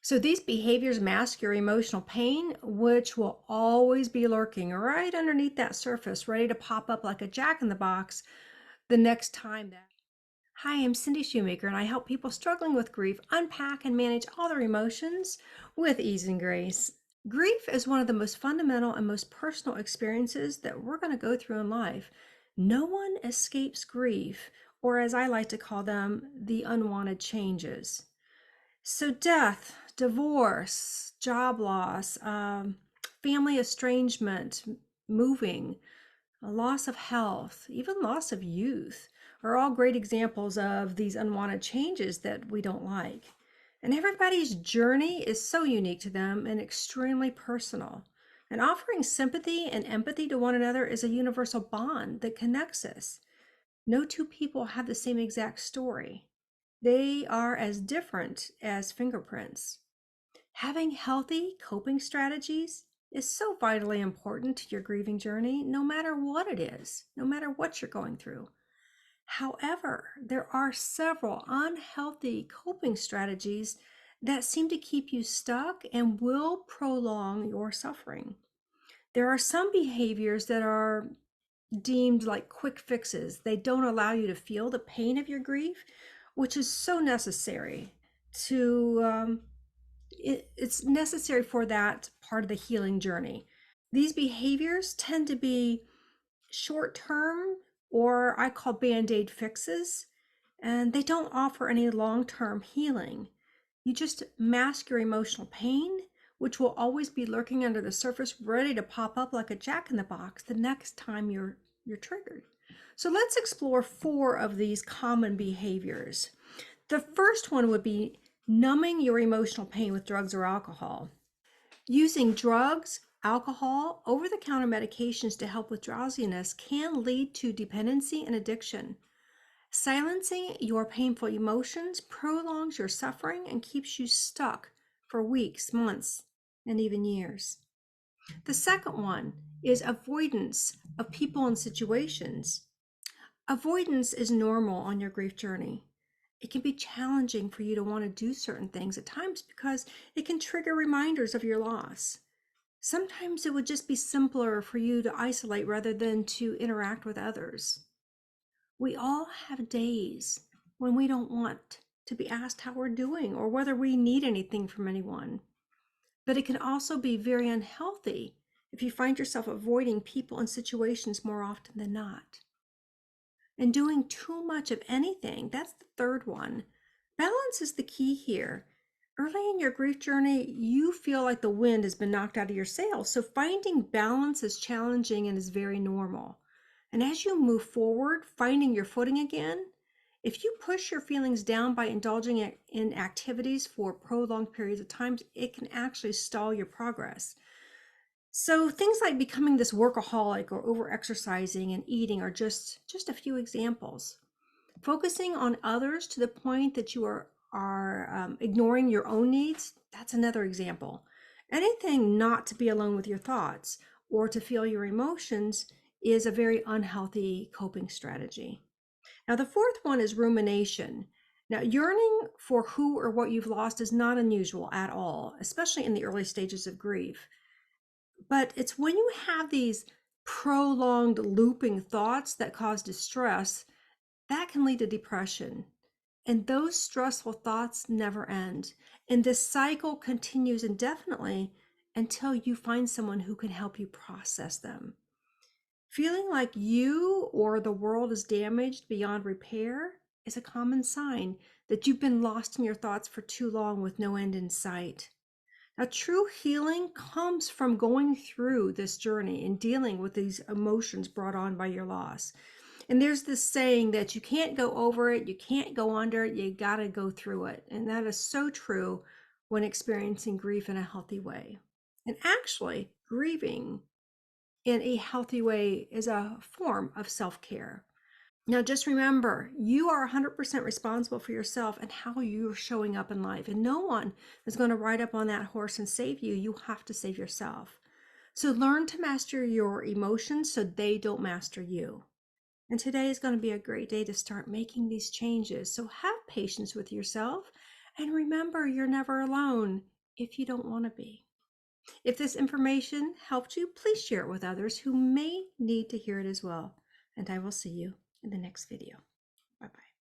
So these behaviors mask your emotional pain, which will always be lurking right underneath that surface, ready to pop up like a jack in the box the next time that. Hi, I'm Cindy Shumaker, and I help people struggling with grief unpack and manage all their emotions with ease and grace. Grief is one of the most fundamental and most personal experiences that we're going to go through in life. No one escapes grief, or as I like to call them, the unwanted changes. So, death, divorce, job loss, family estrangement, moving, a loss of health, even loss of youth are all great examples of these unwanted changes that we don't like. And everybody's journey is so unique to them and extremely personal. And offering sympathy and empathy to one another is a universal bond that connects us. No two people have the same exact story. They are as different as fingerprints. Having healthy coping strategies is so vitally important to your grieving journey, no matter what it is, no matter what you're going through. However, there are several unhealthy coping strategies that seem to keep you stuck and will prolong your suffering. There are some behaviors that are deemed like quick fixes. They don't allow you to feel the pain of your grief, which is so necessary to it's necessary for that part of the healing journey. These behaviors tend to be short term, or I call band-aid fixes, and they don't offer any long-term healing. You just mask your emotional pain, which will always be lurking under the surface, ready to pop up like a jack in the box the next time you're triggered. So let's explore 4 of these common behaviors. The first one would be numbing your emotional pain with drugs or alcohol. Using drugs, alcohol, over-the-counter medications to help with drowsiness can lead to dependency and addiction. Silencing your painful emotions prolongs your suffering and keeps you stuck for weeks, months, and even years. The second one is avoidance of people and situations. Avoidance is normal on your grief journey. It can be challenging for you to want to do certain things at times because it can trigger reminders of your loss. Sometimes it would just be simpler for you to isolate rather than to interact with others. We all have days when we don't want to be asked how we're doing or whether we need anything from anyone. But it can also be very unhealthy if you find yourself avoiding people and situations more often than not. And doing too much of anything, that's the third one. Balance is the key here. Early in your grief journey, you feel like the wind has been knocked out of your sails. So finding balance is challenging and is very normal. And as you move forward, finding your footing again, if you push your feelings down by indulging in activities for prolonged periods of time, it can actually stall your progress. So things like becoming this workaholic or over-exercising and eating are just a few examples. Focusing on others to the point that you are ignoring your own needs, that's another example. Anything not to be alone with your thoughts or to feel your emotions is a very unhealthy coping strategy. Now, the fourth one is rumination. Now, yearning for who or what you've lost is not unusual at all, especially in the early stages of grief. But it's when you have these prolonged looping thoughts that cause distress that can lead to depression. And those stressful thoughts never end. And this cycle continues indefinitely until you find someone who can help you process them. Feeling like you or the world is damaged beyond repair is a common sign that you've been lost in your thoughts for too long with no end in sight. Now, true healing comes from going through this journey and dealing with these emotions brought on by your loss. And there's this saying that you can't go over it, you can't go under it, you got to go through it. And that is so true when experiencing grief in a healthy way. And actually, grieving in a healthy way is a form of self-care. Now, just remember, you are 100% responsible for yourself and how you're showing up in life. And no one is going to ride up on that horse and save you. You have to save yourself. So learn to master your emotions so they don't master you. And today is going to be a great day to start making these changes. So have patience with yourself and remember, you're never alone. if you don't want to be. If this information helped you, please share it with others who may need to hear it as well. And I will see you in the next video. Bye-bye.